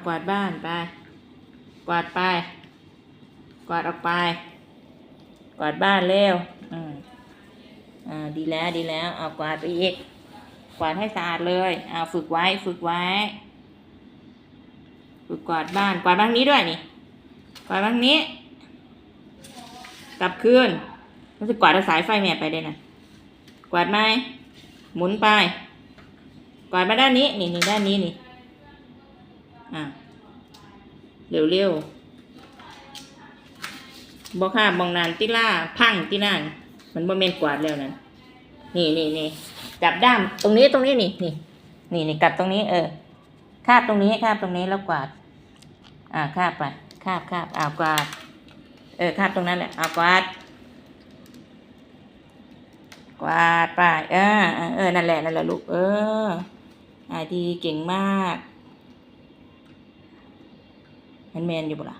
กวาดบ้านไปกวาดไปกวาดออกไปกวาดบ้านเร็วดีแล้วดีแล้วกวาดไปอีกกวาดให้สะอาดเลยฝึกไว้ฝึกกวาดบ้านกวาดบ้านนี้ด้วยนี่กวาดบ้านนี้กลับคืนมันจะกวาดสายไฟแม่ไปได้นะกวาดไหมหมุนไปกวาดมาด้านนี้นี่ด้านนี้นี่เร็วบอกค่ะมองนานติล่าพังติล่ามันบ่เมนกวาดแล้วนั่นนี่จับด้ามตรงนี้นี่กัดตรงนี้คาบตรงนี้แล้วกวาดคาบไปคาบกวาดคาบตรงนั้นแหละกวาดไปนั่นแหละลูกดีเก่งมากแมนอยู่บ่ล่ะ